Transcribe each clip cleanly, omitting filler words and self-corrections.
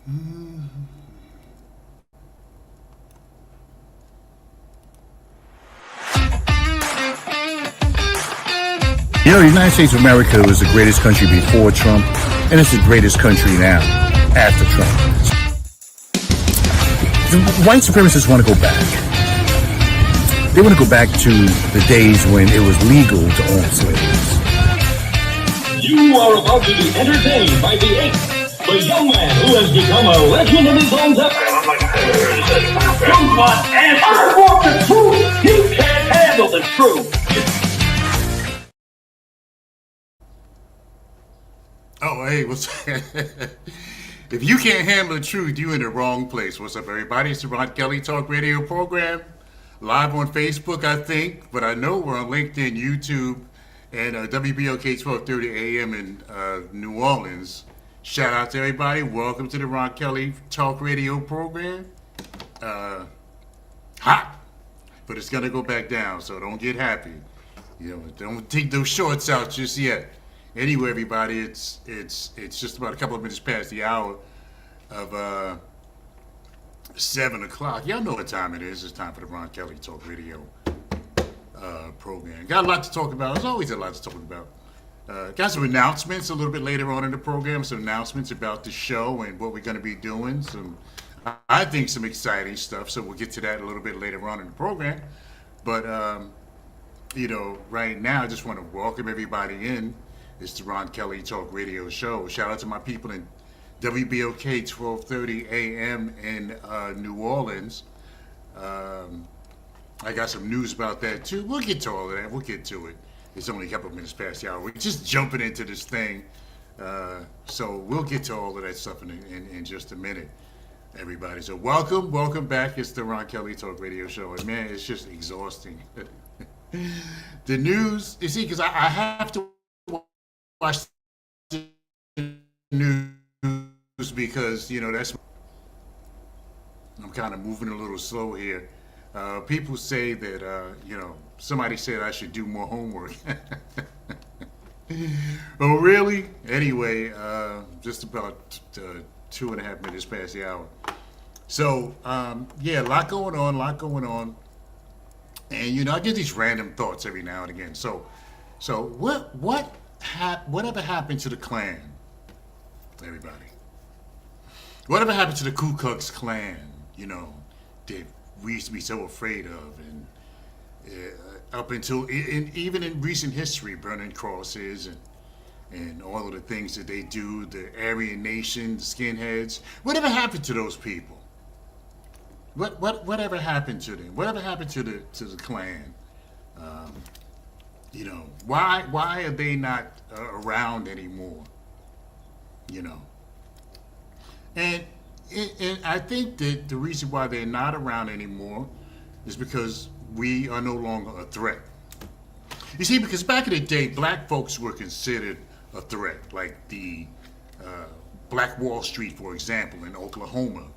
You know, the United States of America was the greatest country before Trump, and it's the greatest country now after Trump. The white supremacists want to go back. They want to go back to the days when it was legal to own slaves. You are about to be entertained by the ape, the young man who has become a legend of his own time. Come on, and I want the truth. You can't handle the truth. Oh, hey, what's if you can't handle the truth, you're in the wrong place. What's up, everybody? It's the Ron Kelly Talk Radio program, live on Facebook, I think, but I know we're on LinkedIn, YouTube, and WBOK 1230 AM in New Orleans. Shout out to everybody. Welcome to the Ron Kelly Talk Radio program. Hot, but it's gonna go back down, so don't get happy. You know, don't take those shorts out just yet. Anyway, everybody, it's just about a couple of minutes past the hour of 7 o'clock. Y'all know what time it is. It's time for the Ron Kelly Talk Radio program. Got a lot to talk about. There's always a lot to talk about. Got some announcements a little bit later on in the program. Some announcements about the show and what we're going to be doing. I think some exciting stuff. So we'll get to that a little bit later on in the program. But you know, right now, I just want to welcome everybody in. It's the Ron Kelly Talk Radio Show. Shout out to my people in WBOK 1230 AM in New Orleans. I got some news about that too. We'll get to all of that. We'll get to it. It's only a couple of minutes past the hour. We're just jumping into this thing. So we'll get to all of that stuff in just a minute, everybody. So welcome back. It's the Ron Kelly Talk Radio Show. And man, it's just exhausting. The news, you see, because I have to watch the news because, you know, I'm kind of moving a little slow here. People say that, you know, somebody said I should do more homework. Oh, really? Anyway, just about 2.5 minutes past the hour. So, yeah, a lot going on. And, you know, I get these random thoughts every now and again. So whatever happened to the Klan, everybody? Whatever happened to the Ku Klux Klan, you know, that we used to be so afraid of, and up until, even in recent history, burning crosses and all of the things that they do, the Aryan Nation, the skinheads, whatever happened to those people? Whatever happened to them? Whatever happened to the Klan? You know, why are they not around anymore? You know, and I think that the reason why they're not around anymore is because we are no longer a threat. You see, because back in the day, black folks were considered a threat, like the Black Wall Street, for example, in Oklahoma.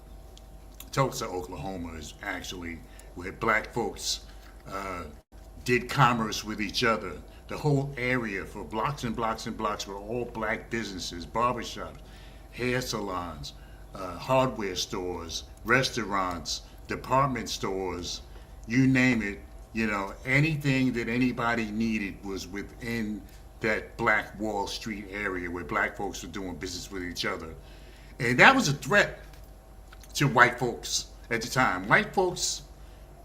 Tulsa, Oklahoma is actually where black folks did commerce with each other. The whole area for blocks and blocks and blocks were all black businesses, barbershops, hair salons, hardware stores, restaurants, department stores, you name it. You know, anything that anybody needed was within that Black Wall Street area where black folks were doing business with each other. And that was a threat to white folks at the time. White folks,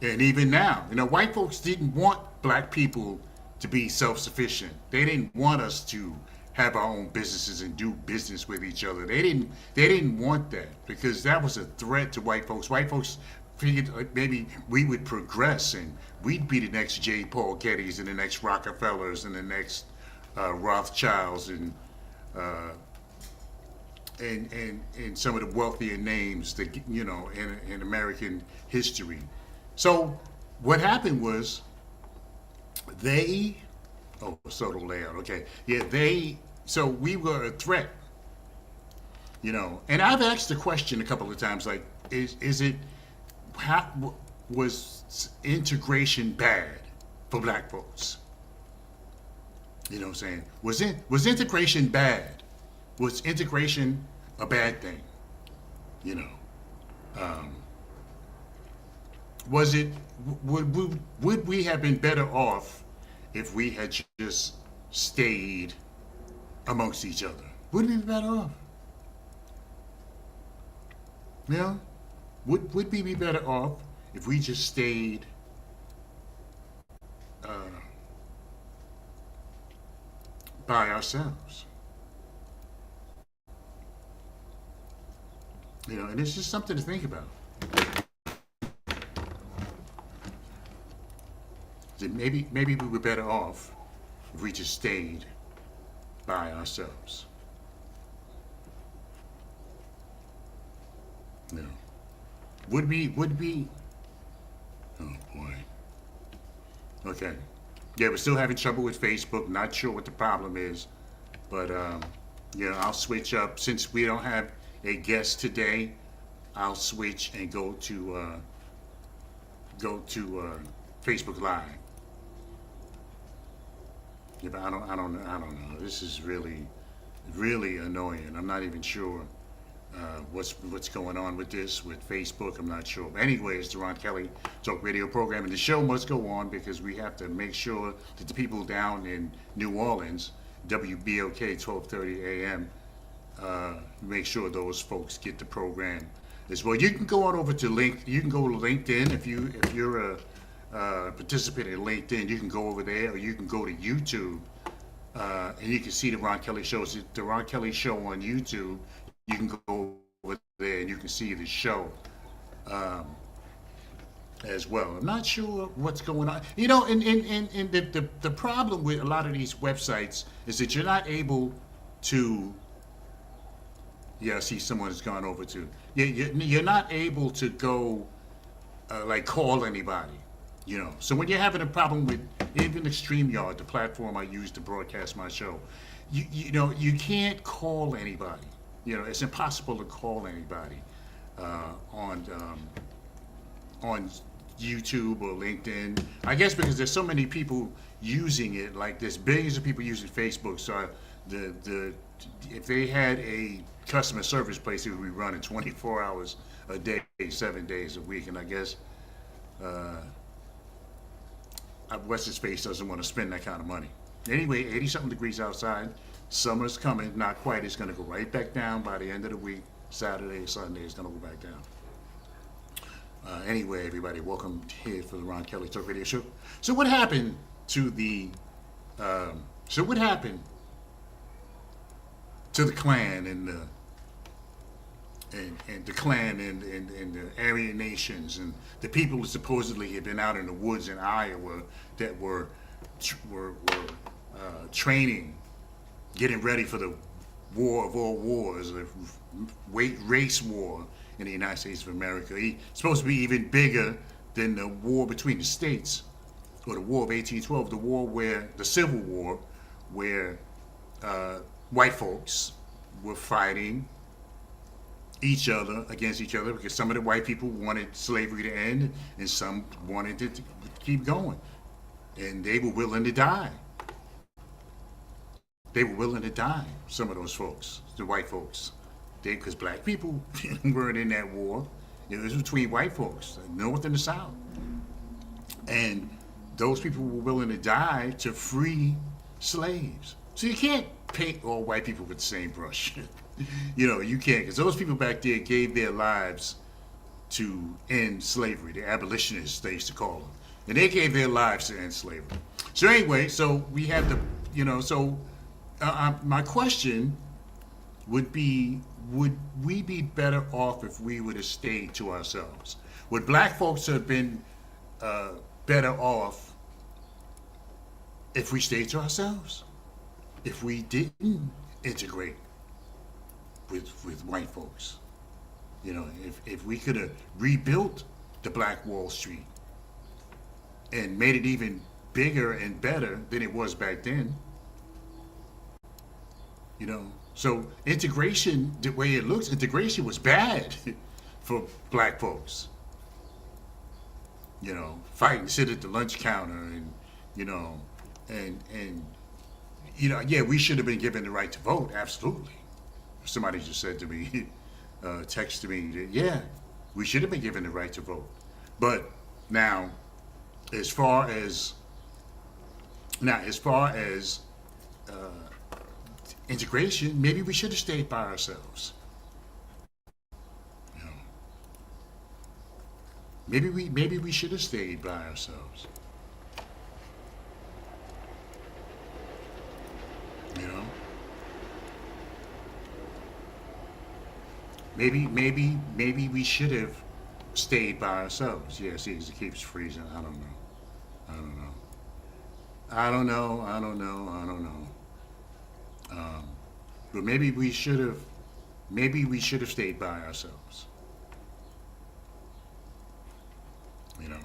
and even now, you know, white folks didn't want black people to be self-sufficient. They didn't want us to have our own businesses and do business with each other. They didn't want that because that was a threat to white folks. White folks figured like maybe we would progress and we'd be the next J. Paul Gettys and the next Rockefellers and the next Rothschilds and some of the wealthier names that, you know, in American history. So what happened was Soto layout, okay. Yeah, so we were a threat, you know. And I've asked the question a couple of times, like, was integration bad for black folks? You know what I'm saying? Was integration bad? Was integration a bad thing? You know, was it would we have been better off if we had just stayed amongst each other? Would we be better off? Yeah, would we be better off if we just stayed by ourselves? You know, and it's just something to think about. That maybe we were better off if we just stayed by ourselves. No. Would we? Oh boy. Okay. Yeah, we're still having trouble with Facebook. Not sure what the problem is, but yeah, I'll switch up since we don't have a guest today. I'll switch and go to Facebook Live. Yeah, but I don't know. This is really annoying. I'm not even sure what's going on with this with Facebook. I'm not sure. But anyways, the Ron Kelly Talk Radio program, and the show must go on because we have to make sure that the people down in New Orleans, WBOK 1230 AM, make sure those folks get the program as well. You can go on over to You can go to LinkedIn if you're a participant in LinkedIn. You can go over there, or you can go to YouTube, and you can see the Ron Kelly show. It's the Ron Kelly Show on YouTube. You can go over there and you can see the show as well. I'm not sure what's going on. You know, and the problem with a lot of these websites is that you're not able to. Yeah, I see someone has gone over to. You're not able to go like call anybody. You know, so when you're having a problem with even StreamYard, the platform I use to broadcast my show, you know, you can't call anybody. You know, it's impossible to call anybody on YouTube or LinkedIn. I guess because there's so many people using it, like there's billions of people using Facebook. So if they had a customer service place, it would be running 24 hours a day, 7 days a week. And I guess what's his face doesn't want to spend that kind of money. Anyway, 80-something degrees outside. Summer's coming, not quite. It's going to go right back down by the end of the week. Saturday, Sunday, it's going to go back down. Anyway, everybody, welcome here for the Ron Kelly Talk Radio Show. So what happened to the Klan and the Klan and the Aryan Nations and the people who supposedly had been out in the woods in Iowa that were training, getting ready for the war of all wars, the race war in the United States of America. It's supposed to be even bigger than the war between the states, or the War of 1812, the Civil War, where white folks were fighting each other against each other because some of the white people wanted slavery to end and some wanted it to keep going, and they were willing to die. They were willing to die, some of those folks, the white folks. Because black people weren't in that war. It was between white folks, the North and the South. And those people were willing to die to free slaves. So you can't paint all white people with the same brush. You know, you can't, because those people back there gave their lives to end slavery. The abolitionists, they used to call them. And they gave their lives to end slavery. So anyway, so we had the, you know, so my question would be, would we be better off if we would have stayed to ourselves? Would black folks have been better off if we stayed to ourselves? If we didn't integrate with white folks? You know, if we could have rebuilt the Black Wall Street and made it even bigger and better than it was back then, you know. So integration, the way it looks, integration was bad for black folks. You know, fighting, sit at the lunch counter, and you know, and you know, yeah, we should have been given the right to vote, absolutely. Somebody just said to me, texted me that, yeah, we should have been given the right to vote. But now, as far as integration, maybe we should have stayed by ourselves. You know, maybe we should have stayed by ourselves. You know, maybe we should have stayed by ourselves. Yeah, see, it keeps freezing. I don't know. I don't know. I don't know. I don't know. I don't know. But maybe we should have. Maybe we should have stayed by ourselves. You know.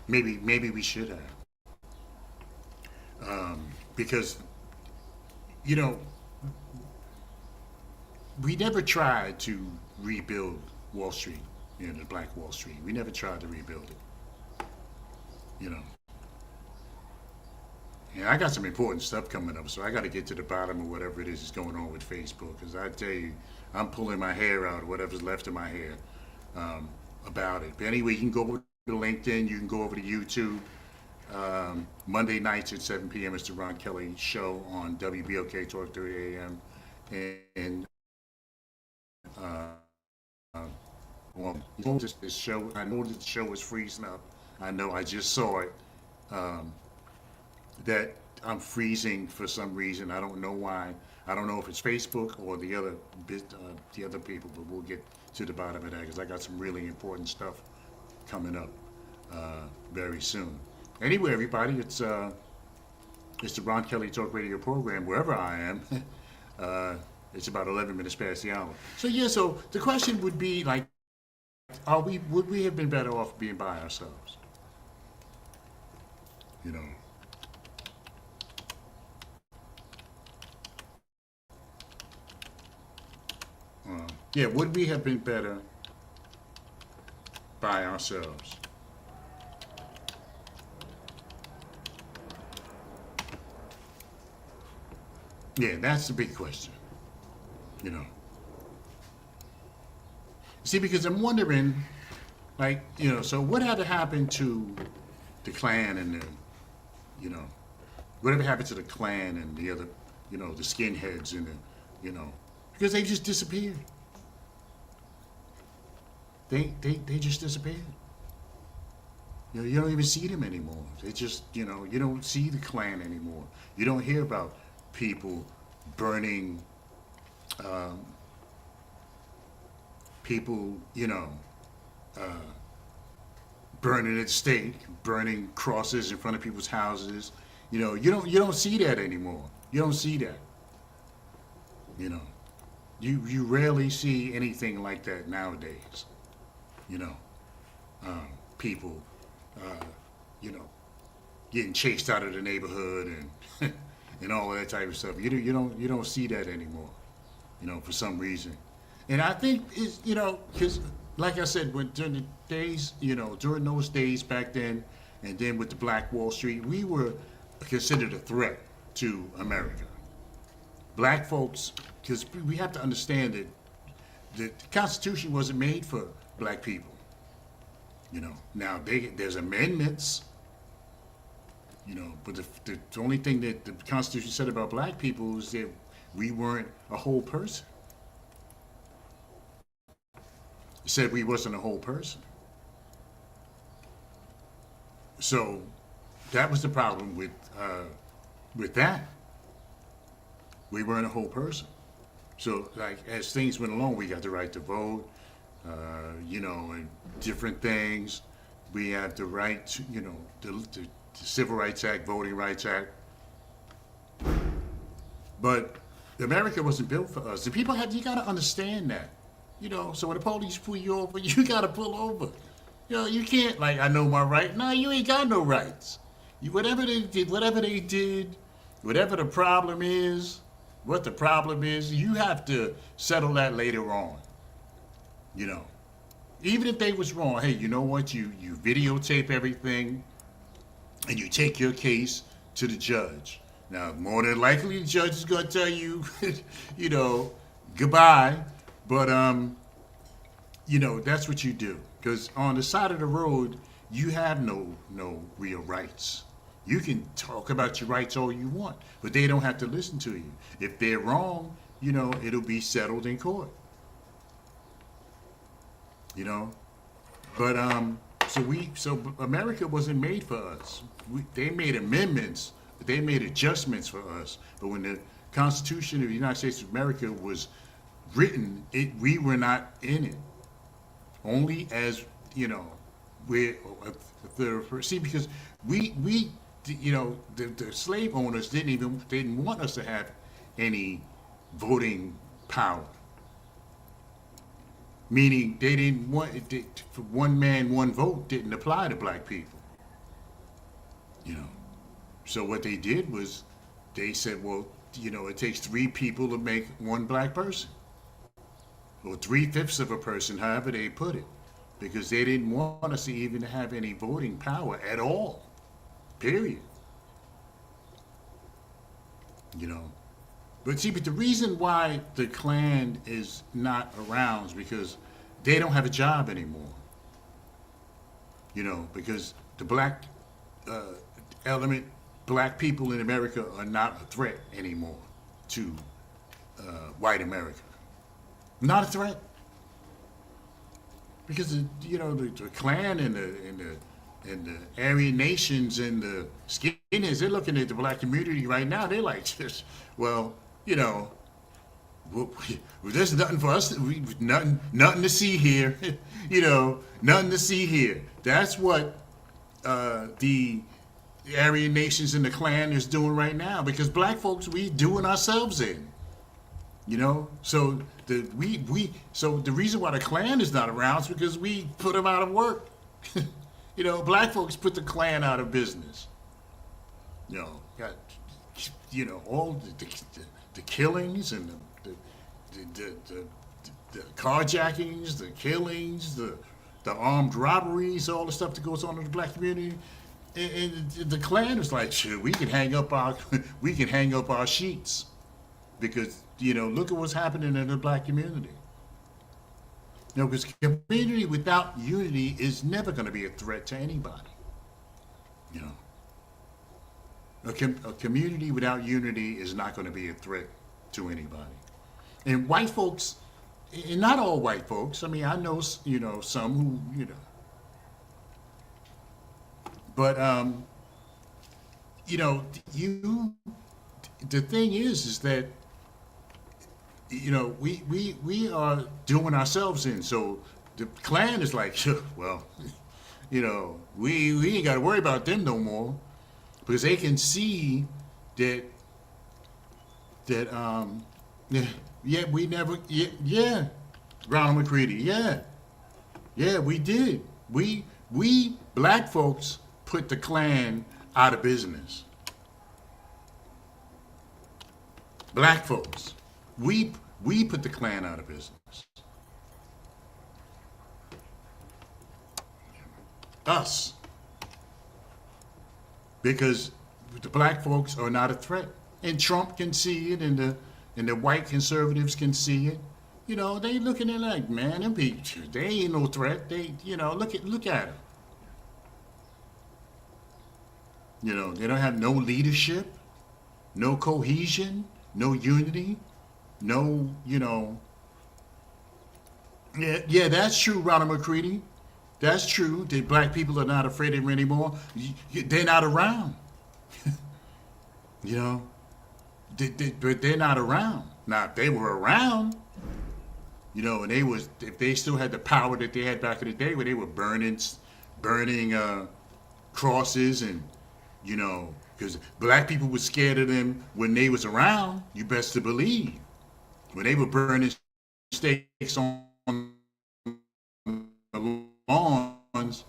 Maybe we should have. Because you know we never tried to rebuild Wall Street. You know, the Black Wall Street. We never tried to rebuild it. You know. And I got some important stuff coming up, so I got to get to the bottom of whatever it is that's going on with Facebook. Because I tell you, I'm pulling my hair out, whatever's left of my hair, about it. But anyway, you can go over to LinkedIn, you can go over to YouTube. Monday nights at 7 p.m. is the Ron Kelly show on WBOK 12:30 a.m. And well, this show, I know that the show is freezing up. I know, I just saw it. That I'm freezing for some reason. I don't know why. I don't know if it's Facebook or the other people, but we'll get to the bottom of that because I got some really important stuff coming up very soon. Anyway, everybody, it's the Ron Kelly Talk Radio program, wherever I am. It's about 11 minutes past the hour. So yeah, so the question would be like, would we have been better off being by ourselves? You know. Yeah, would we have been better by ourselves? Yeah, that's the big question. You know. See, because I'm wondering, like, you know, so what had to happen to the Klan and the, you know, whatever happened to the Klan and the other, you know, the skinheads and the, you know, because they just disappeared. They just disappeared. You know, you don't even see them anymore. They just, you know, you don't see the Klan anymore. You don't hear about people burning, people, you know, burning at stake, burning crosses in front of people's houses. You know, you don't see that anymore. You don't see that. You know, you rarely see anything like that nowadays. You know, people, you know, getting chased out of the neighborhood and and all of that type of stuff. You don't see that anymore. You know, for some reason. And I think it's, you know, because like I said, during the days, you know, during those days back then, and then with the Black Wall Street, we were considered a threat to America. Black folks, because we have to understand that the Constitution wasn't made for black people. You know, now there's amendments, you know, but the only thing that the Constitution said about black people is that we weren't a whole person. It said we wasn't a whole person. So that was the problem with that. We weren't a whole person. So like as things went along, we got the right to vote, you know, and different things. We have the right to, you know, the Civil Rights Act, Voting Rights Act. But America wasn't built for us. And people you gotta understand that. You know, so when the police pull you over, you gotta pull over. You know, you can't, like, I know my right. No, you ain't got no rights. Whatever they did, whatever the problem is, what the problem is, you have to settle that later on. You know, even if they was wrong, hey, you know what? You videotape everything, and you take your case to the judge. Now, more than likely, the judge is going to tell you, you know, goodbye. But that's what you do. Because on the side of the road, you have no real rights. You can talk about your rights all you want, but they don't have to listen to you. If they're wrong, it'll be settled in court. You know, but so America wasn't made for us. They made amendments, they made adjustments for us. But when the Constitution of the United States of America was written, we were not in it. Only as we're because the slave owners didn't want us to have any voting power. Meaning they didn't want for one man, one vote didn't apply to black people. So what they did was they said, well, it takes 3 people to make one black person, or 3/5 of a person, however they put it, because they didn't want us to even have any voting power at all. Period. But the reason why the Klan is not around is because they don't have a job anymore. Because the black element, black people in America are not a threat anymore to white America. Not a threat. Because the Klan and the Aryan Nations and the skinheads, they're looking at the black community right now. They're like, well, there's nothing for us. Nothing to see here. Nothing to see here. That's what the Aryan Nations and the Klan is doing right now. Because black folks, we doing ourselves in. So the reason why the Klan is not around is because we put them out of work. Black folks put the Klan out of business. Got all the killings and the carjackings, the killings, the armed robberies, all the stuff that goes on in the black community. And the Klan is like, sure, we can hang up our sheets, because look at what's happening in the black community. Because community without unity is never going to be a threat to anybody. A community without unity is not going to be a threat to anybody. And white folks, and not all white folks. I mean, I know some who but the thing is that we are doing ourselves in. So the Klan is like, well, we ain't got to worry about them no more, because they can see that we never, Ronald McCready, we did. We black folks put the Klan out of business. Black folks. We put the Klan out of business. Us. Because the black folks are not a threat. And Trump can see it, and the white conservatives can see it. They looking at it like, man, them people, they ain't no threat. They, look at them. They don't have no leadership, no cohesion, no unity. No, yeah, that's true, Ronald McCready. That's true. The black people are not afraid of him anymore. They're not around. But they're not around. Now, if they were around, and if they still had the power that they had back in the day, where they were burning crosses, and because black people were scared of them when they was around. You best to believe. When they were burning stakes on the lawns,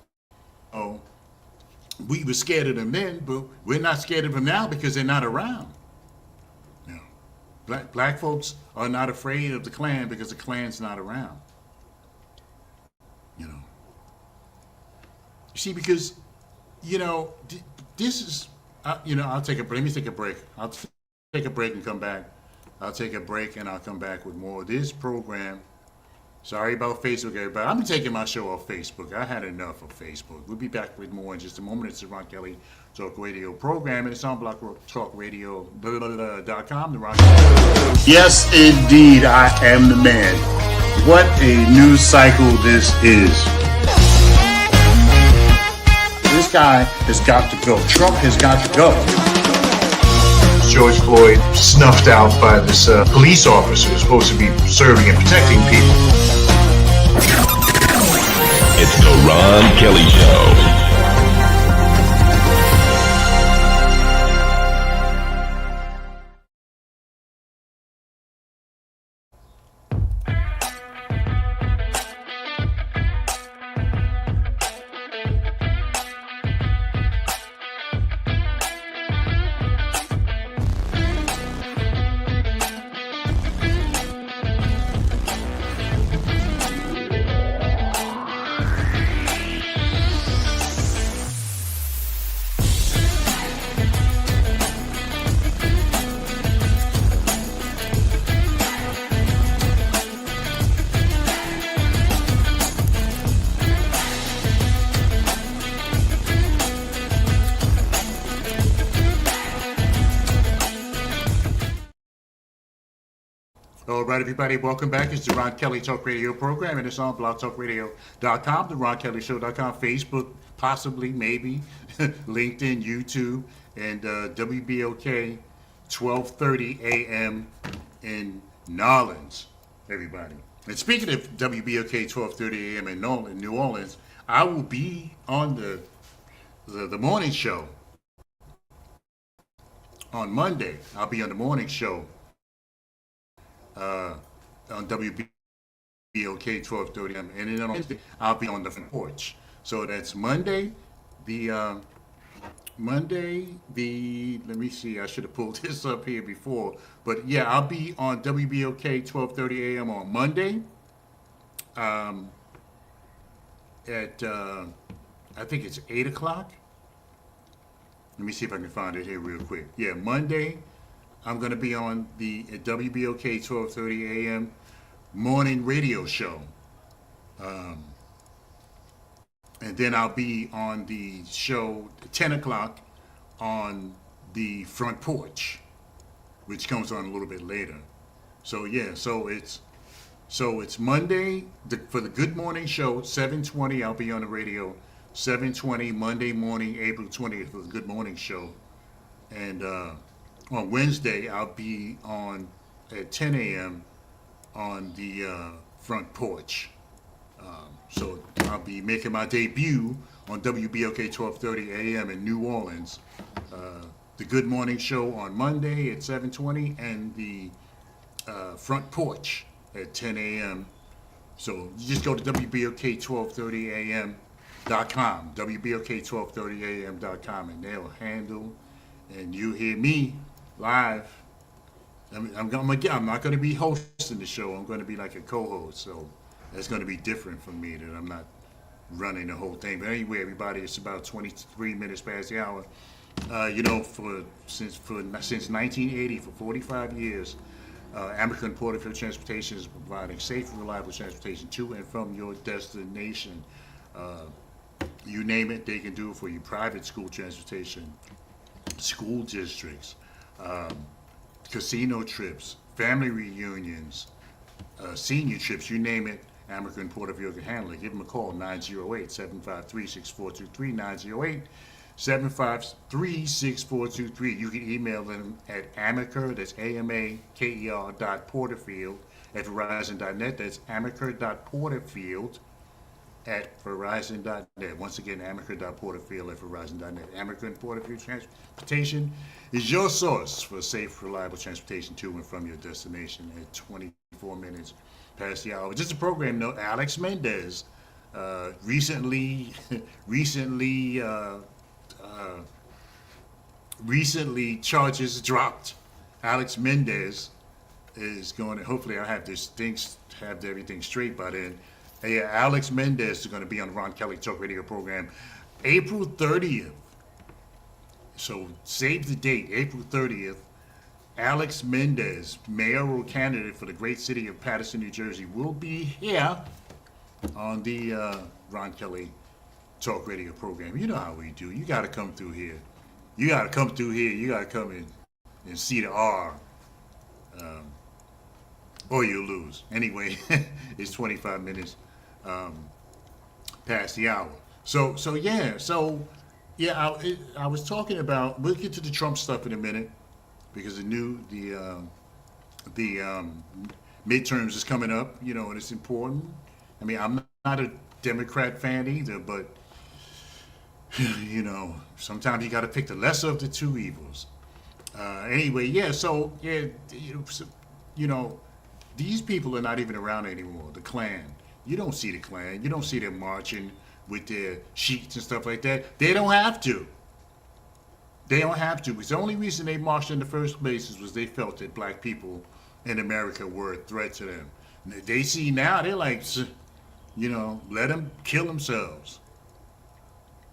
we were scared of them then, but we're not scared of them now because they're not around. Black folks are not afraid of the Klan because the Klan's not around. You see, because this is I'll take a break. Let me take a break. I'll take a break and come back. I'll take a break and I'll come back with more of this program Sorry about Facebook, everybody. I'm taking my show off Facebook. I had enough of Facebook. We'll be back with more in just a moment. It's the Ron Kelly Talk Radio program, and it's on blogtalkradio.com. The Ron Yes, indeed, I am the man. What a news cycle this is. This guy has got to go. Trump has got to go. George Floyd snuffed out by this police officer who's supposed to be serving and protecting people. It's the Ron Kelly Show. All right, everybody, welcome back. It's the Ron Kelly Talk Radio program, and it's on blogtalkradio.com, the RonKellyShow.com, Facebook, possibly, maybe, LinkedIn, YouTube, and WBOK 12:30 a.m. in Nolens, everybody. And speaking of WBOK 12:30 a.m. in New Orleans, I will be on the morning show on Monday. I'll be on the morning show on WBOK 12:30 a.m. and then on Wednesday I'll be on the front porch. So that's Monday. Let me see. I should have pulled this up here before, but yeah, I'll be on WBOK 12:30 a.m. on Monday. At I think it's 8 o'clock. Let me see if I can find it here real quick. Yeah, Monday. I'm going to be on the WBOK 12:30 a.m. morning radio show. And then I'll be on the show 10 o'clock on the front porch, which comes on a little bit later. So yeah, so it's Monday for the Good Morning Show, 7:20. I'll be on the radio, 7:20 Monday morning, April 20th for the Good Morning Show, and on Wednesday, I'll be on at 10 a.m. on the front porch. So I'll be making my debut on WBOK 12:30 a.m. in New Orleans. The Good Morning Show on Monday at 7:20 and the front porch at 10 a.m. So you just go to WBOK1230am.com, WBOK1230am.com, and they'll handle, and you hear me live. I'm not going to be hosting the show. I'm going to be like a co-host, so that's going to be different for me, that I'm not running the whole thing. But anyway, everybody, it's about 23 minutes past the hour. Since 1980, for 45 years, American Porterfield Transportation is providing safe and reliable transportation to and from your destination. You name it, they can do it for you. Private school transportation, school districts, casino trips, family reunions, senior trips, you name it, American Porterfield can handle it. Give them a call, 908-753-6423, 908-753-6423. You can email them at amaker, that's AMAKER .Porterfield at Verizon.net. That's amaker.porterfield at Verizon.net. Once again, amaker.porterfield at Verizon.net. American Porterfield Transportation is your source for safe, reliable transportation to and from your destination at 24 minutes past the hour. Just a program note, Alex Mendez recently charges dropped. Alex Mendez is going to, hopefully I have everything straight by then. Yeah, Alex Mendez is going to be on the Ron Kelly Talk Radio program April 30th. So save the date, April 30th. Alex Mendez, mayoral candidate for the great city of Paterson, New Jersey, will be here on the Ron Kelly Talk Radio program. You know how we do. You got to come through here. You got to come through here. You got to come in and see the R, or you'll lose. Anyway, it's 25 minutes past the hour. So yeah. I was talking about. We'll get to the Trump stuff in a minute because the midterms is coming up. You know, and it's important. I mean, I'm not a Democrat fan either, but you know, sometimes you got to pick the lesser of the two evils. Anyway, yeah. So yeah, you know, these people are not even around anymore. The Klan. You don't see the Klan. You don't see them marching with their sheets and stuff like that. They don't have to. They don't have to. Because the only reason they marched in the first place was they felt that black people in America were a threat to them. They see now, they're like, you know, let them kill themselves.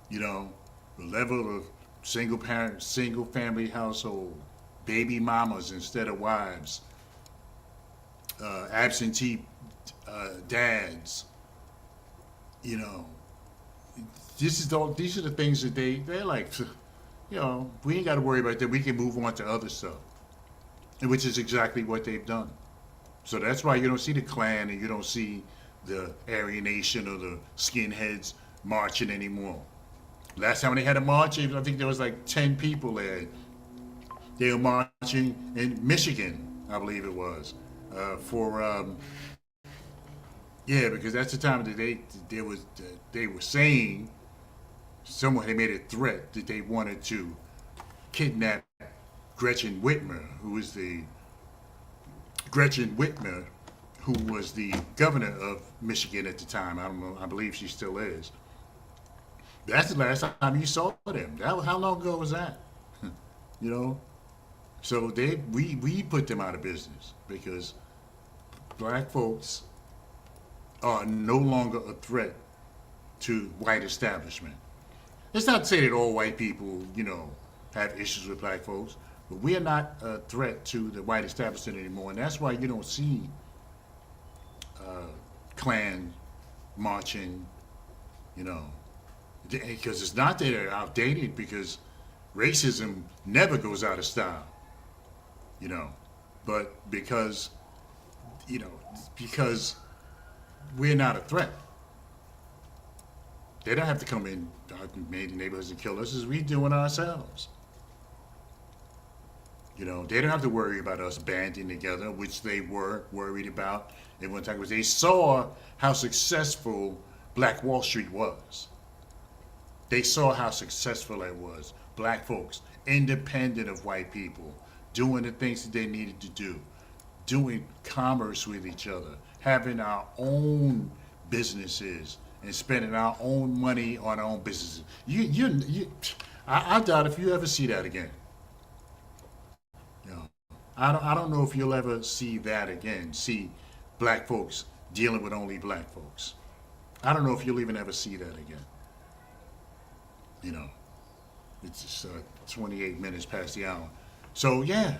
You know, the level of single parent, single family household, baby mamas instead of wives, absentee dads, you know, these are the things that they're like, you know, we ain't got to worry about that. We can move on to other stuff, and which is exactly what they've done. So that's why you don't see the Klan and you don't see the Aryan Nation or the skinheads marching anymore. Last time they had a march, I think there was like 10 people there. They were marching in Michigan, I believe it was, yeah, because that's the time that they were saying someone had made a threat that they wanted to kidnap Gretchen Whitmer, who was the governor of Michigan at the time. I don't know. I believe she still is. That's the last time you saw them. How long ago was that? You know. So we put them out of business because black folks are no longer a threat to white establishment. It's not to say that all white people, you know, have issues with black folks, but we are not a threat to the white establishment anymore, and that's why you don't see Klan marching, you know, because it's not that they're outdated, because racism never goes out of style, you know, but because we're not a threat. They don't have to come in our neighborhoods and kill us, as we doing ourselves. You know, they don't have to worry about us banding together, which they were worried about at one time, because they saw how successful Black Wall Street was. They saw how successful it was. Black folks, independent of white people, doing the things that they needed to do, doing commerce with each other, having our own businesses and spending our own money on our own businesses. I doubt if you ever see that again. You know, I don't know if you'll ever see that again. See black folks dealing with only black folks. I don't know if you'll even ever see that again. You know, it's just 28 minutes past the hour. So yeah,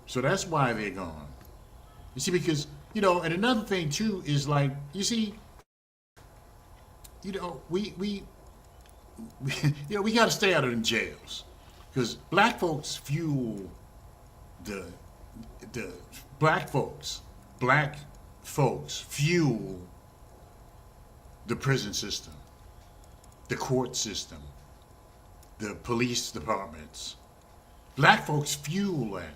so that's why they're gone. You see, because, you know, and another thing too is, like, you see, you know, we you know, we got to stay out of them jails, because black folks fuel the black folks fuel the prison system, the court system, the police departments. Black folks fuel that.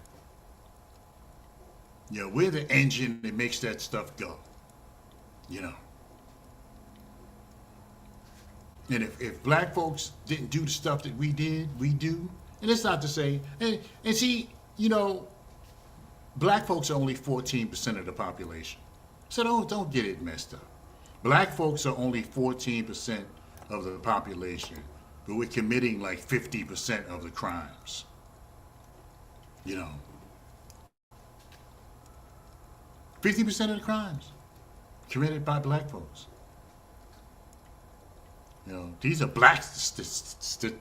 You know, we're the engine that makes that stuff go. You know. And if black folks didn't do the stuff that we do, and it's not to say, and see, you know, black folks are only 14% of the population. So don't get it messed up. Black folks are only 14% of the population, but we're committing like 50% of the crimes. You know. 50% of the crimes committed by black folks. You know, these are black statistics,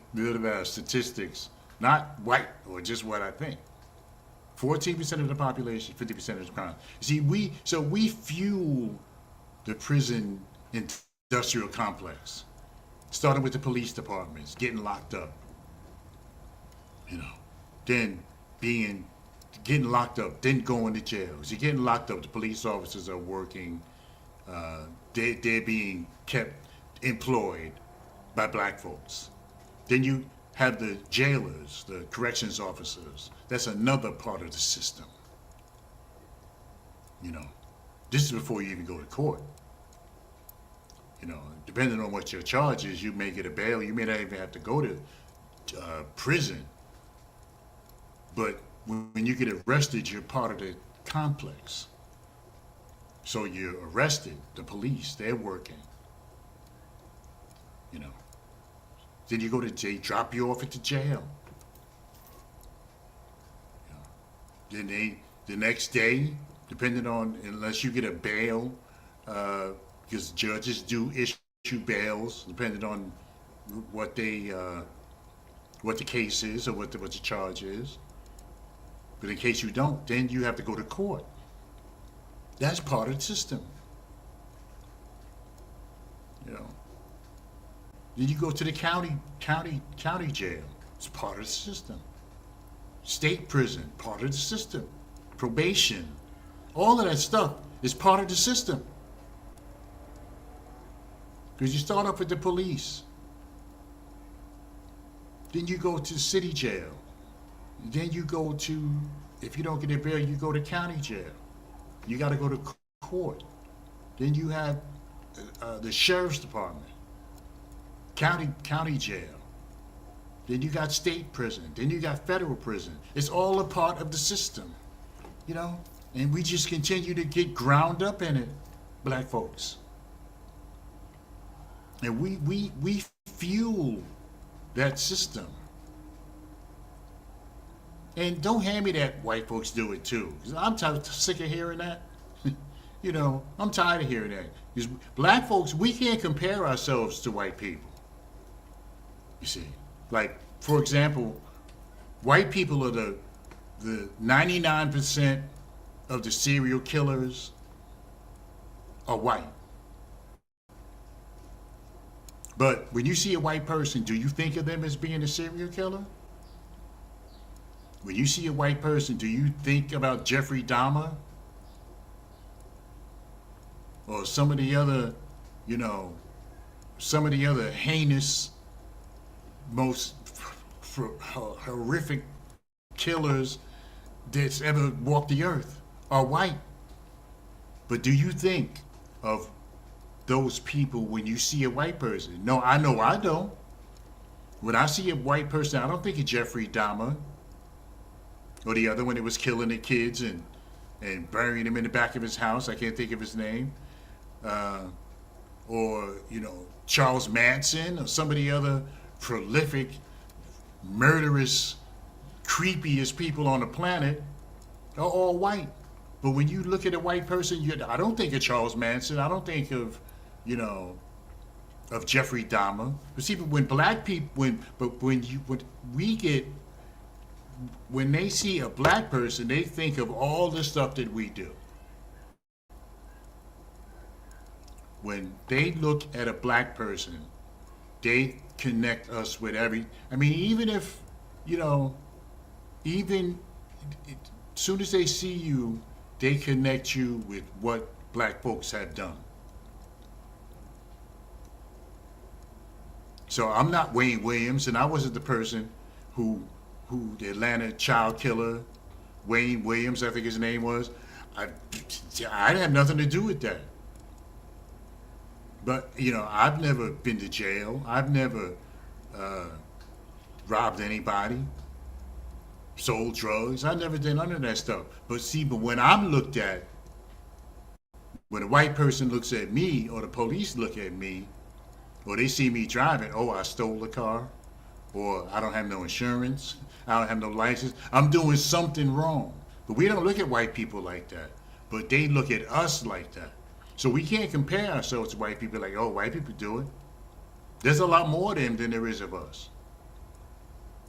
not white or just what I think. 14% of the population, 50% of the crime. See, we fuel the prison industrial complex, starting with the police departments, getting locked up, then getting locked up, then going to jails. You're getting locked up. The police officers are working. They're being kept employed by black folks. Then you have the jailers, the corrections officers. That's another part of the system. This is before you even go to court. Depending on what your charge is, you may get a bail. You may not even have to go to prison. But when you get arrested, you're part of the complex. So you're arrested. The police, they're working. Then you go to jail, drop you off at the jail. Then the next day, depending on, unless you get a bail, because judges do issue bails, depending on what the case is or what the charge is. But in case you don't, then you have to go to court. That's part of the system. Then you go to the county jail. It's part of the system. State prison, part of the system. Probation, all of that stuff is part of the system. Because you start off with the police. Then you go to city jail. Then you go to, if you don't get a bail, you go to county jail. You got to go to court. Then you have the sheriff's department, county jail. Then you got state prison. Then you got federal prison. It's all a part of the system, And we just continue to get ground up in it, black folks. And we fuel that system. And don't hand me that white folks do it too. 'Cause I'm sick of hearing that. I'm tired of hearing that. Because black folks, we can't compare ourselves to white people. You see, like, for example, white people are the 99% of the serial killers are white. But when you see a white person, do you think of them as being a serial killer? When you see a white person, do you think about Jeffrey Dahmer? Or some of the other heinous, most horrific killers that's ever walked the earth are white. But do you think of those people when you see a white person? No, I know I don't. When I see a white person, I don't think of Jeffrey Dahmer. Or the other one that was killing the kids and burying them in the back of his house. I can't think of his name. Or Charles Manson or some of the other prolific, murderous, creepiest people on the planet are all white. But when you look at a white person, I don't think of Charles Manson. I don't think of, of Jeffrey Dahmer. But see, when black people, when they see a black person, they think of all the stuff that we do. When they look at a black person, they connect us with even if, even as soon as they see you, they connect you with what black folks have done. So I'm not Wayne Williams, and I wasn't the person who the Atlanta child killer, Wayne Williams, I think his name was. I didn't have nothing to do with that. But, I've never been to jail. I've never robbed anybody, sold drugs. I've never done none of that stuff. But when I'm looked at, when a white person looks at me or the police look at me, or they see me driving, oh, I stole a car, or I don't have no insurance, I don't have no license, I'm doing something wrong. But we don't look at white people like that. But they look at us like that. So we can't compare ourselves to white people like, oh, white people do it. There's a lot more of them than there is of us.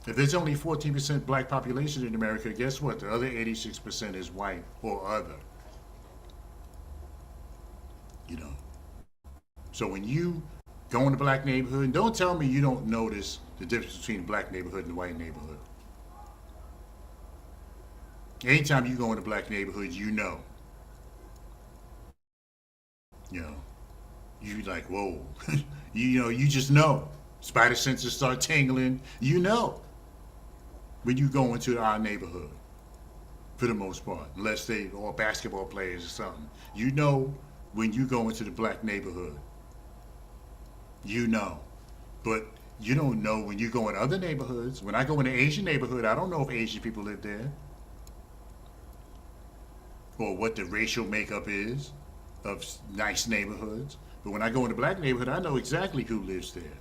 If there's only 14% black population in America, guess what? The other 86% is white or other. You know. So when you go in the black neighborhood, don't tell me you don't notice the difference between the black neighborhood and the white neighborhood. Anytime you go in the black neighborhood, you know. You know. You like, whoa. You know, you just know. Spider senses start tingling. You know. When you go into our neighborhood. For the most part. Unless they all basketball players or something. You know when you go into the black neighborhood. You know. But you don't know when you go in other neighborhoods. When I go in the Asian neighborhood, I don't know if Asian people live there. Or what the racial makeup is of nice neighborhoods. But when I go in the black neighborhood, I know exactly who lives there.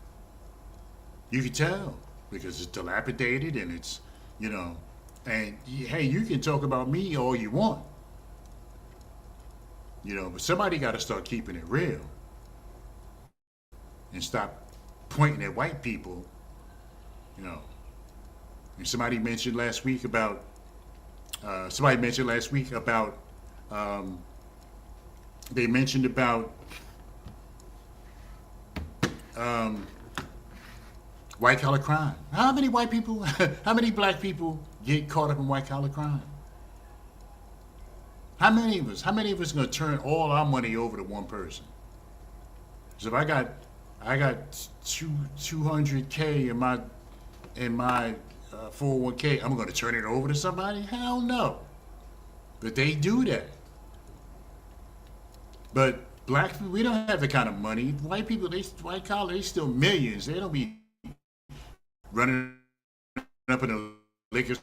You can tell because it's dilapidated and it's, you know, and hey, you can talk about me all you want. You know, but somebody got to start keeping it real and stop pointing at white people, you know. And somebody mentioned last week about they mentioned about white collar crime. How many white people, how many black people get caught up in white collar crime? How many of us are going to turn all our money over to one person? So if I got 200K in my 401k, I'm going to turn it over to somebody? Hell no. But they do that. But black people, we don't have the kind of money. White people, white collar, they still millions. They don't be running up in a liquor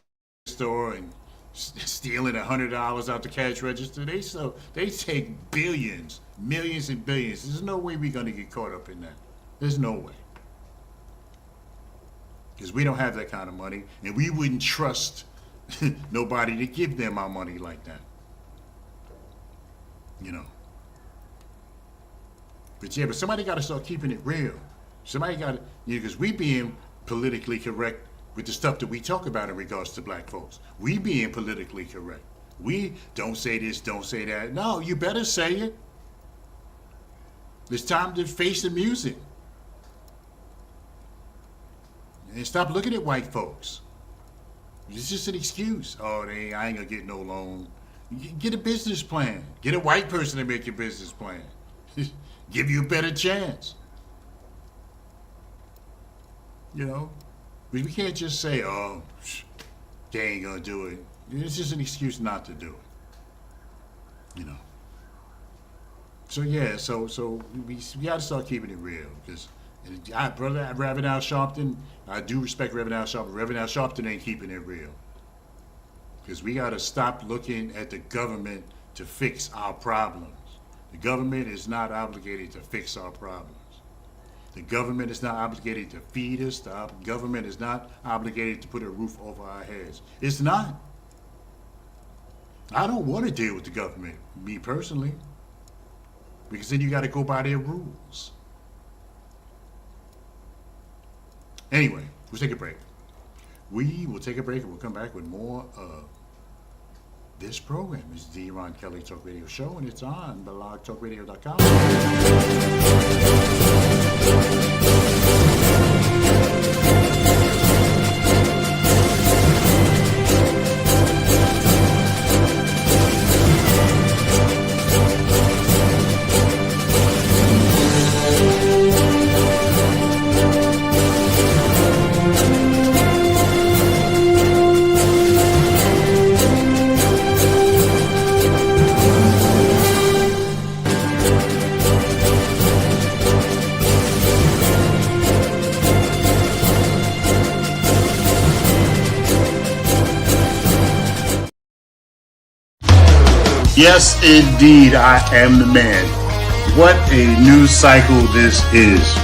store and stealing $100 out the cash register. They take billions, millions and billions. There's no way we're going to get caught up in that. There's no way. Because we don't have that kind of money, and we wouldn't trust nobody to give them our money like that. You know. But yeah, but somebody got to start keeping it real. Somebody got to, because we being politically correct with the stuff that we talk about in regards to black folks. We being politically correct. We don't say this, don't say that. No, you better say it. It's time to face the music. And stop looking at white folks. It's just an excuse. Oh, I ain't gonna get no loan. Get a business plan. Get a white person to make your business plan. Give you a better chance. You know? We can't just say, oh, they ain't gonna do it. It's just an excuse not to do it. You know? So yeah, so we gotta start keeping it real. Because brother Reverend Al Sharpton, I do respect Reverend Al Sharpton. Reverend Al Sharpton ain't keeping it real. Because we got to stop looking at the government to fix our problems. The government is not obligated to fix our problems. The government is not obligated to feed us. The government is not obligated to put a roof over our heads. It's not. I don't want to deal with the government, me personally. Because then you got to go by their rules. Anyway, we'll take a break. We will take a break and we'll come back with more of this program. It's the Ron Kelly Talk Radio Show, and it's on blogtalkradio.com. Yes, indeed, I am the man. What a news cycle this is.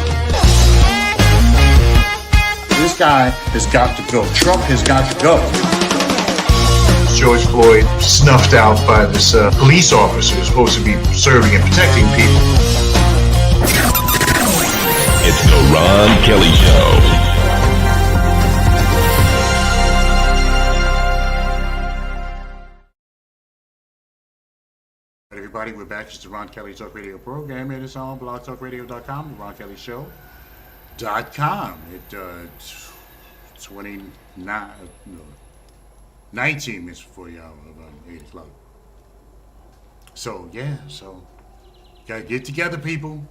This guy has got to go. Trump has got to go. George Floyd snuffed out by this police officer who's supposed to be serving and protecting people. It's the Ron Kelly Show. everybody, we're back. It's the Ron Kelly Talk Radio program. It is on blogtalkradio.com, the Ron Kelly Show.com. It 19 minutes before the hour of 8 o'clock. So, yeah, gotta get together, people.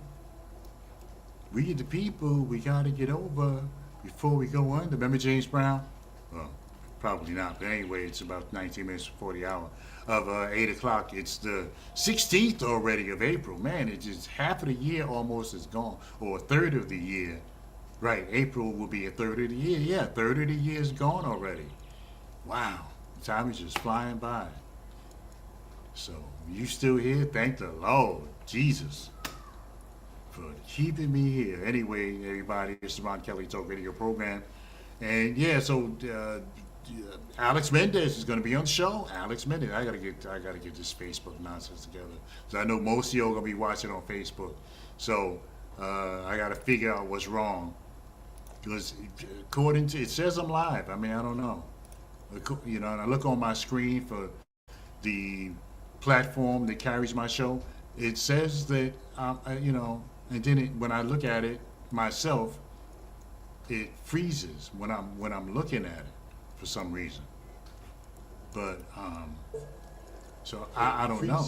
We get the people, we gotta get over before we go under. Remember James Brown? Well, probably not, but anyway, it's about 19 minutes before the hour of 8 o'clock. It's the 16th already of April. Man, it's just half of the year almost is gone, or a third of the year. Right, April will be a third of the year. Yeah, a third of the year is gone already. Wow, time is just flying by. So, you still here? Thank the Lord, Jesus, for keeping me here. Anyway, everybody, it's the Ron Kelly Talk Radio program. And yeah, so Alex Mendez is going to be on the show. Alex Mendez, I gotta get this Facebook nonsense together. So I know most of y'all are gonna be watching on Facebook. So I gotta figure out what's wrong, because according to, it says I'm live. I mean, I don't know. You know, and I look on my screen for the platform that carries my show. It says that you know, and then when I look at it myself, it freezes when I'm looking at it for some reason. But so I don't know.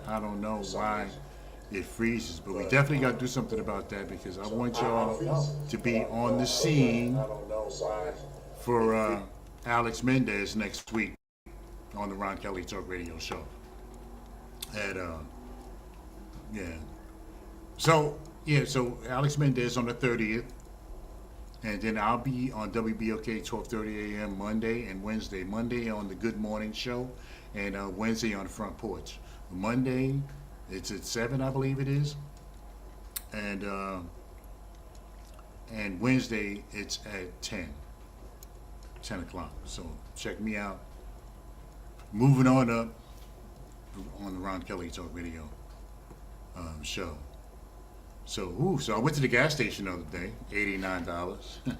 I don't know why it freezes, but we definitely got to do something about that, because I want y'all to be on the scene for Alex Mendez next week on the Ron Kelly Talk Radio Show. And yeah. So Alex Mendez on the 30th, and then I'll be on WBOK 12:30 a.m. Monday and Wednesday. Monday on the Good Morning Show, and Wednesday on the Front Porch. Monday, it's at 7, I believe it is, and Wednesday it's at 10 o'clock. So check me out. Moving on up on the Ron Kelly Talk Radio show. So I went to the gas station the other day, $89.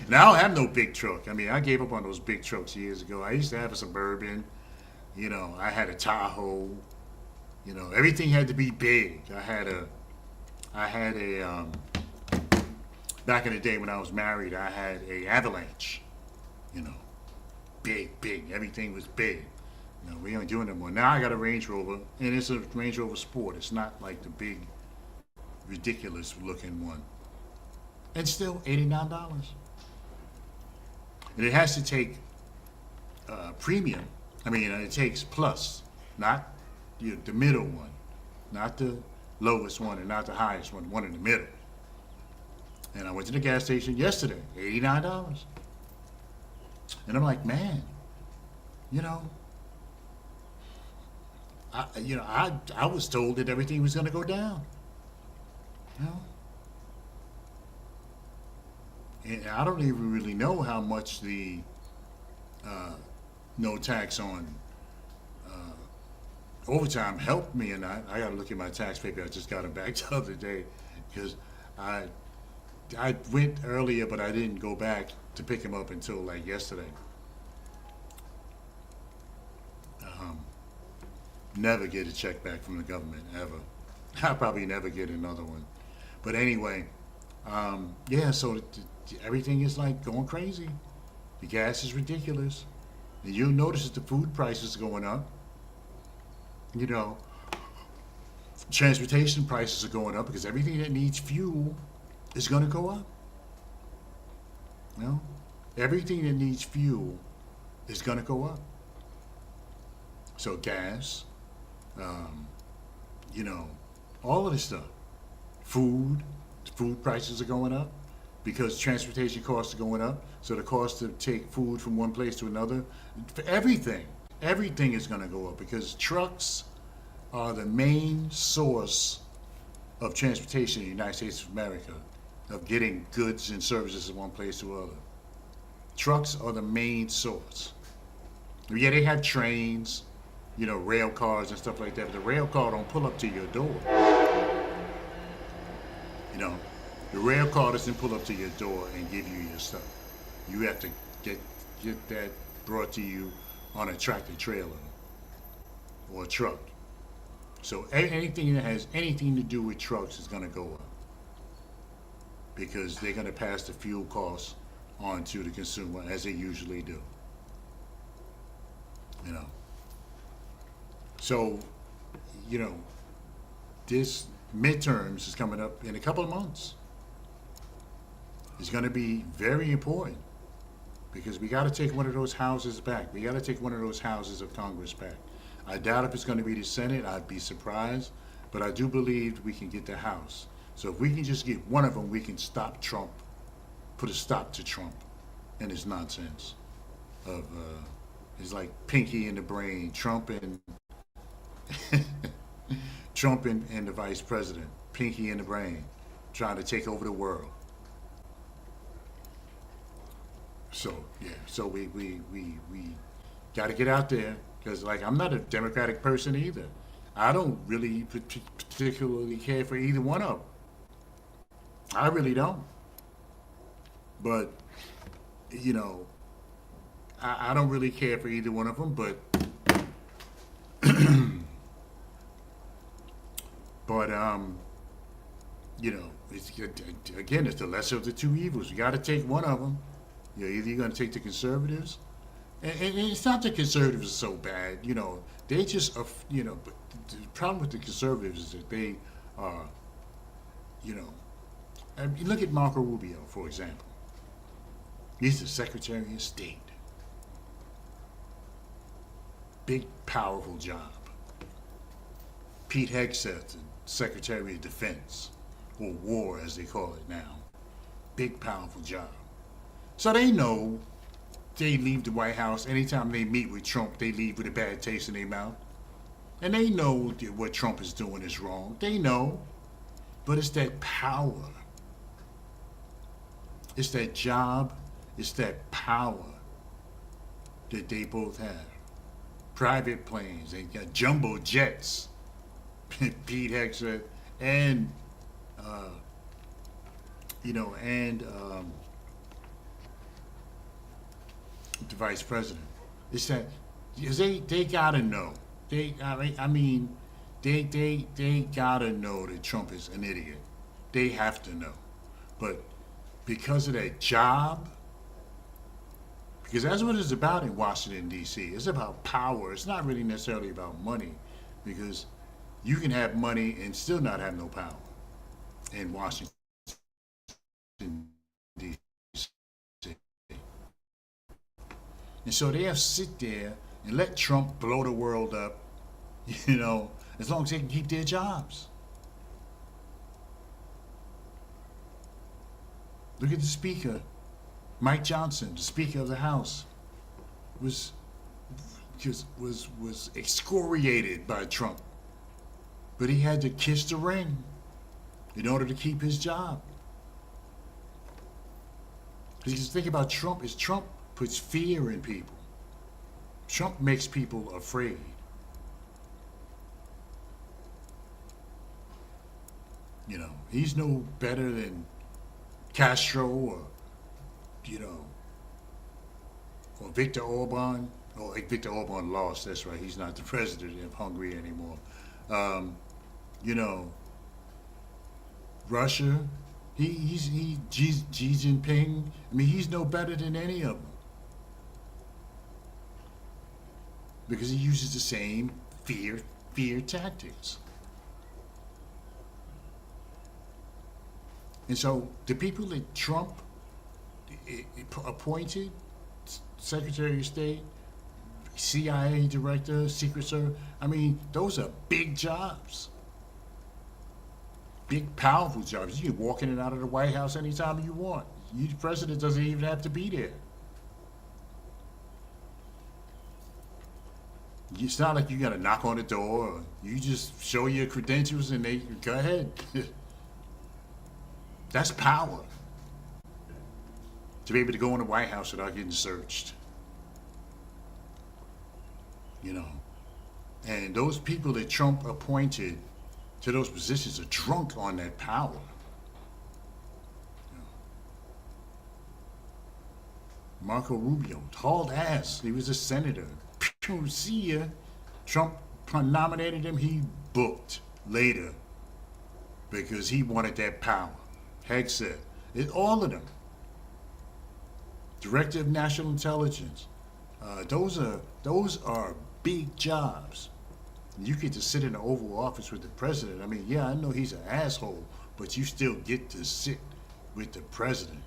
Now I don't have no big truck. I mean, I gave up on those big trucks years ago. I used to have a Suburban. You know, I had a Tahoe. You know, everything had to be big. I had a back in the day when I was married, I had a Avalanche. You know, big. Everything was big. You know, we ain't doing it anymore. Now I got a Range Rover, and it's a Range Rover Sport. It's not like the big, ridiculous looking one. And still $89. And it has to take premium. I mean, it takes plus, not the middle one, not the lowest one and not the highest one, one in the middle. And I went to the gas station yesterday, $89. And I'm like, man, you know, I was told that everything was going to go down. You know? And I don't even really know how much the no tax on overtime helped me or not. I got to look at my tax paper. I just got it back the other day, because I went earlier, but I didn't go back to pick him up until like yesterday. Never get a check back from the government, ever. I'll probably never get another one. But anyway, yeah, so everything is like going crazy. The gas is ridiculous. And you'll notice that the food prices are going up. You know, transportation prices are going up, because everything that needs fuel is going to go up. You know, everything that needs fuel is going to go up. So gas, you know, all of this stuff. Food prices are going up because transportation costs are going up. So the cost to take food from one place to another, for everything is going to go up, because trucks are the main source of transportation in the United States of America, of getting goods and services from one place to another. Trucks are the main source. Yeah, they have trains, you know, rail cars and stuff like that, but the rail car don't pull up to your door. You know, the rail car doesn't pull up to your door and give you your stuff. You have to get that brought to you on a tractor trailer. or a truck. So anything that has anything to do with trucks is going to go up because they're going to pass the fuel costs on to the consumer as they usually do. You know. So, you know, this midterms is coming up in a couple of months. It's going to be very important because we got to take one of those houses back. We got to take one of those houses of Congress back. I doubt if it's going to be the Senate. I'd be surprised, but I do believe we can get the House. So if we can just get one of them, we can stop Trump, put a stop to Trump and his nonsense of it's like pinky in the brain, Trump and Trump and the vice president, pinky in the brain, trying to take over the world. So yeah, so we got to get out there because like I'm not a Democratic person either. I don't really particularly care for either one of them. I really don't. But you know, I don't really care for either one of them. But but you know, it's the lesser of the two evils. You got to take one of them. Either you're going to take the conservatives, and it's not the conservatives are so bad. You know, they just, you know, but the problem with the conservatives is that they are, you know, I mean, look at Marco Rubio, for example. He's the Secretary of State. Big, powerful job. Pete Hegseth, the Secretary of Defense, or War as they call it now. Big, powerful job. So they know they leave the White House. Anytime they meet with Trump, they leave with a bad taste in their mouth. And they know that what Trump is doing is wrong. They know. But it's that power. It's that job. It's that power that they both have. Private planes. They got jumbo jets. Pete Hegseth and, you know, and the vice president. It's that because they gotta know. They gotta know that Trump is an idiot. They have to know. But because of that job, because that's what it's about in Washington, D.C. It's about power. It's not really necessarily about money, because you can have money and still not have no power in Washington, D.C. And so they have to sit there and let Trump blow the world up, you know, as long as they can keep their jobs. Look at the speaker, Mike Johnson, the Speaker of the House, was excoriated by Trump, but he had to kiss the ring in order to keep his job. Because think about Trump is Trump puts fear in people. Trump makes people afraid. You know, he's no better than Castro or, you know, or Viktor Orban. Oh, Viktor Orban lost, that's right. He's not the president of Hungary anymore. You know, Russia, Xi Jinping. I mean, he's no better than any of them. Because he uses the same fear tactics. And so the people that Trump appointed, Secretary of State, CIA Director, Secret Service, I mean, those are big jobs. Big, powerful jobs. You can walk in and out of the White House anytime you want. The president doesn't even have to be there. It's not like you got to knock on the door. You just show your credentials and they go ahead. That's power. To be able to go in the White House without getting searched. You know. And those people that Trump appointed to those positions are drunk on that power. You know. Marco Rubio, hauled ass. He was a senator. See ya. Trump nominated him, he booked later because he wanted that power. Hegseth, all of them. Director of National Intelligence. Those are big jobs. You get to sit in the Oval Office with the president. I mean, yeah, I know he's an asshole, but you still get to sit with the president.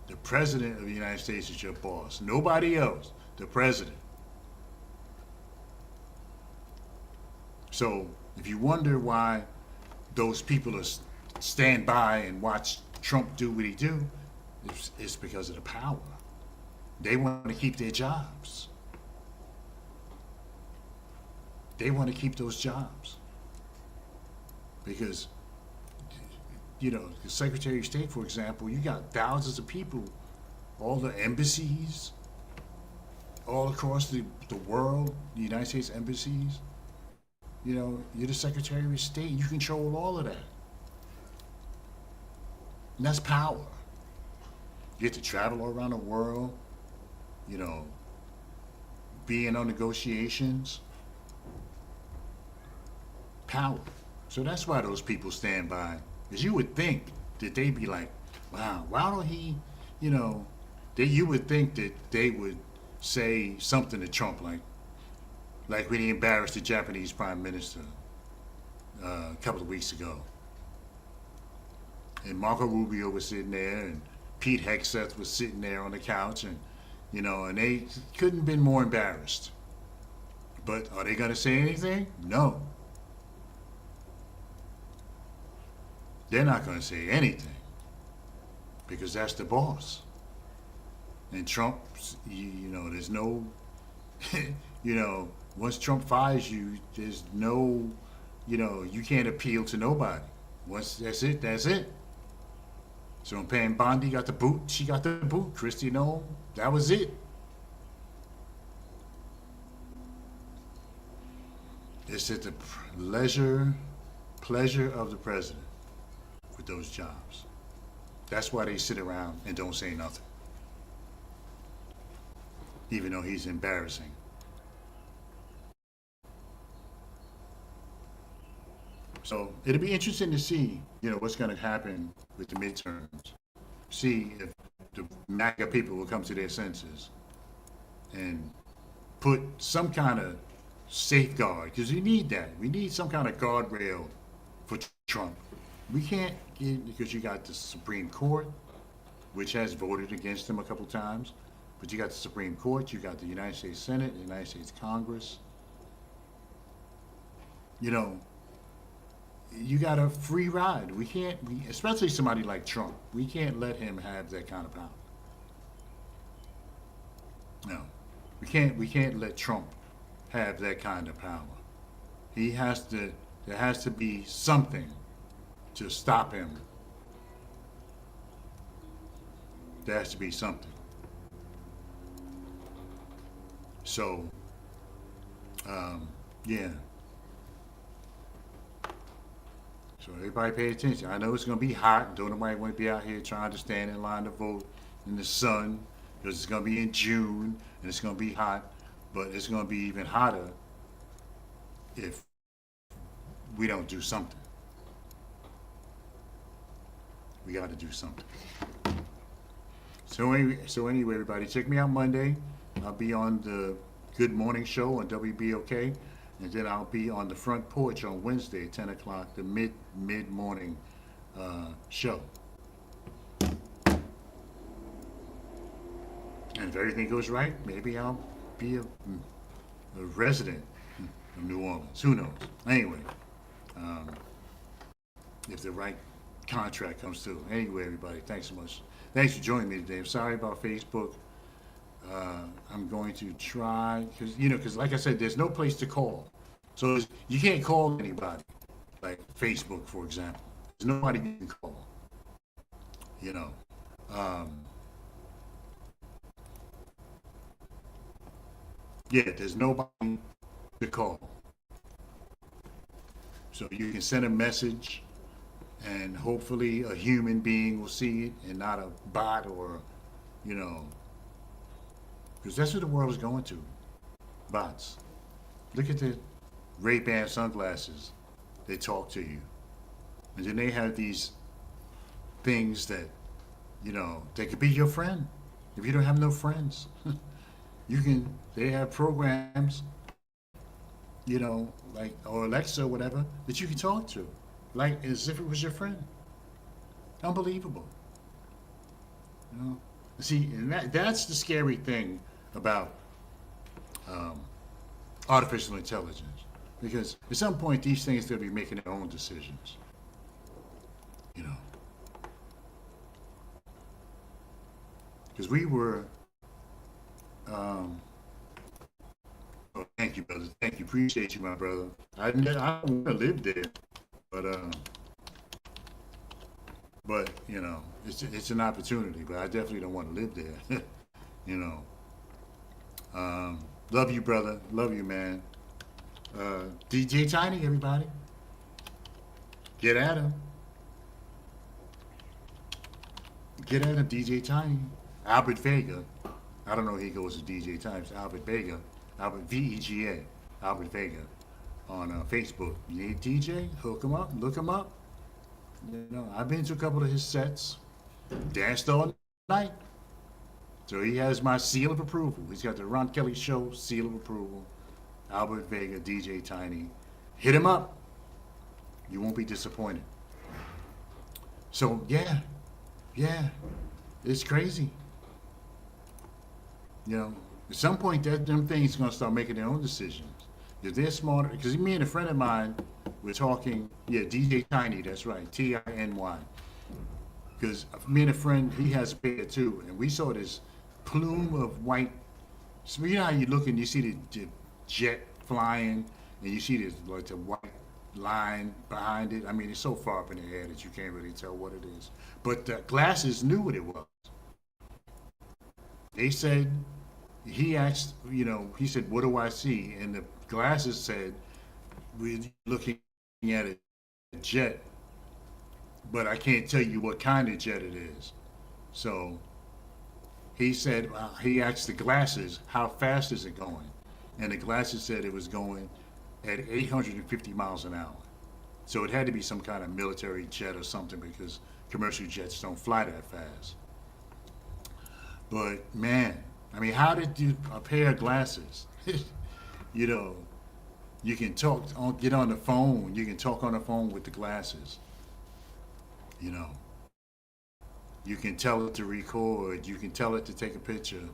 The president of the United States is your boss. Nobody else. The president. So, if you wonder why those people stand by and watch Trump do what he do, it's because of the power. They want to keep their jobs. They want to keep those jobs. Because, the Secretary of State, for example, you got thousands of people, all the embassies, all across the world, the United States embassies. You're the Secretary of State. You control all of that. And that's power. You get to travel all around the world, being on negotiations. Power. So that's why those people stand by. Because you would think that they'd be like, wow, why don't he, you would think that they would say something to Trump like when he embarrassed the Japanese Prime Minister a couple of weeks ago. And Marco Rubio was sitting there, and Pete Hegseth was sitting there on the couch, and and they couldn't have been more embarrassed. But are they going to say anything? No. They're not going to say anything because that's the boss. And Trump, there's no, once Trump fires you, there's no, you can't appeal to nobody. Once that's it, that's it. So when Pam Bondi got the boot, she got the boot. Christy Noem, that was it. It's at the pleasure of the president with those jobs. That's why they sit around and don't say nothing. Even though he's embarrassing. So it'll be interesting to see, what's going to happen with the midterms. See if the MAGA people will come to their senses and put some kind of safeguard, because we need that. We need some kind of guardrail for Trump. We can't because you got the Supreme Court, which has voted against him a couple times, but you got the Supreme Court, you got the United States Senate, the United States Congress. You got a free ride. We can't, especially somebody like Trump, we can't let him have that kind of power. No, we can't let Trump have that kind of power. There has to be something to stop him. There has to be something. So, yeah. So everybody pay attention. I know it's going to be hot. Don't nobody want to be out here trying to stand in line to vote in the sun, because it's going to be in June and it's going to be hot. But it's going to be even hotter if we don't do something. We got to do something. So anyway, everybody, check me out Monday. I'll be on the Good Morning Show on WBOK. And then I'll be on the Front Porch on Wednesday at 10 o'clock, the mid-morning show. And if everything goes right, maybe I'll be a resident of New Orleans. Who knows? Anyway, if the right contract comes through. Anyway, everybody, thanks so much. Thanks for joining me today. I'm sorry about Facebook. I'm going to try, because like I said, there's no place to call. So you can't call anybody, like Facebook, for example. There's nobody you can call. There's nobody to call. So you can send a message, and hopefully a human being will see it and not a bot or, because that's what the world is going to. Bots. Look at the Ray-Ban sunglasses. They talk to you. And then they have these things that, they could be your friend. If you don't have no friends, they have programs, like, or Alexa or whatever, that you can talk to, like as if it was your friend. Unbelievable. See, and that's the scary thing about artificial intelligence, because at some point these things are going to be making their own decisions. Because we were, oh, thank you, brother. Thank you. Appreciate you, my brother. I want to live there, but it's an opportunity. But I definitely don't want to live there. Love you, brother. Love you, man. DJ Tiny, everybody. Get at him. Get at him, DJ Tiny. Albert Vega. I don't know if he goes to DJ Times. Albert Vega. Albert VEGA. Albert Vega on Facebook. You need DJ? Hook him up. Look him up. I've been to a couple of his sets. Danced all night. So he has my seal of approval. He's got the Ron Kelly Show seal of approval. Albert Vega, DJ Tiny. Hit him up. You won't be disappointed. So yeah, it's crazy. At some point, them things are gonna start making their own decisions. If they're smarter, because me and a friend of mine were talking. Yeah, DJ Tiny, that's right, Tiny. Because me and a friend, he has a pair too, and we saw this plume of white. So you know how you look and you see the jet flying, and you see this like the white line behind it. I mean, it's so far up in the air that you can't really tell what it is. But the glasses knew what it was. They said, he asked, he said, "What do I see?" And the glasses said, "We're looking at a jet, but I can't tell you what kind of jet it is." So he said, he asked the glasses, "How fast is it going?" And the glasses said it was going at 850 miles an hour. So it had to be some kind of military jet or something, because commercial jets don't fly that fast. But man, I mean, how did you, a pair of glasses, you can get on the phone, you can talk on the phone with the glasses. You can tell it to record, you can tell it to take a picture,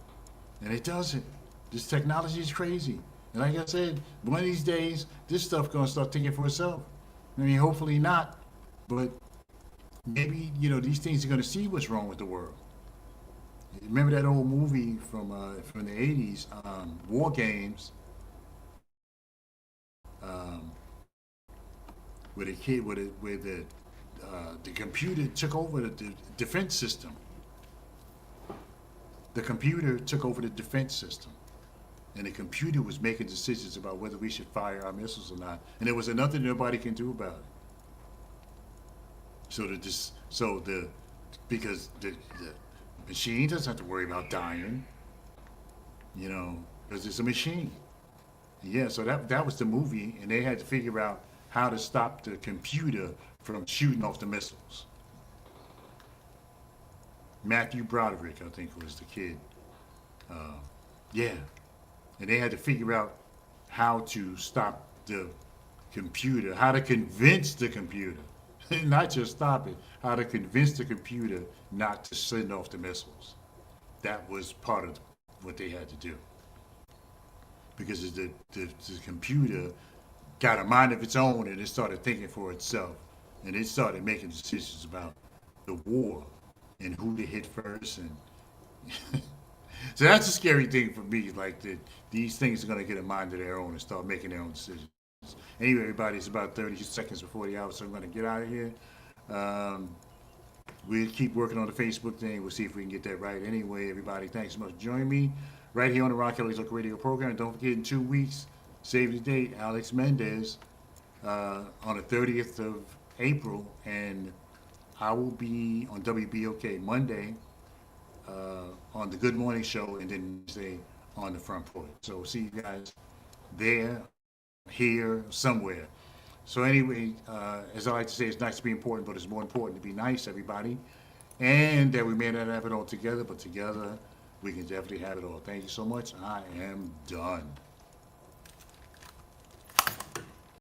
and it does it. This technology is crazy. And like I said, one of these days, this stuff gonna start thinking for itself. I mean, hopefully not, but maybe, these things are gonna see what's wrong with the world. Remember that old movie from the 80s, War Games, where the computer took over the defense system. The computer took over the defense system. And the computer was making decisions about whether we should fire our missiles or not. And there was nothing nobody can do about it. Because the machine doesn't have to worry about dying, because it's a machine. Yeah, so that was the movie, and they had to figure out how to stop the computer from shooting off the missiles. Matthew Broderick, I think, was the kid. Yeah. And they had to figure out how to stop the computer, how to convince the computer, not just stop it, how to convince the computer not to send off the missiles. That was part of what they had to do. Because the computer got a mind of its own, and it started thinking for itself. And it started making decisions about the war and who to hit first. And so that's a scary thing for me, like that these things are going to get a mind of their own and start making their own decisions. Anyway, everybody, it's about 30 seconds before the hour, so I'm going to get out of here. We'll keep working on the Facebook thing. We'll see if we can get that right. Anyway, everybody, thanks so much for joining me right here on the Ron Kelly's Local Radio program. And don't forget, in 2 weeks, save the date, Alex Mendez on the 30th of April, and I will be on WBOK Monday on the Good Morning Show, and then Wednesday on the Front Porch. So see you guys there. here, somewhere. So anyway, as I like to say, it's nice to be important, but it's more important to be nice, everybody. And that we may not have it all together, but together we can definitely have it all. Thank you so much. I am done.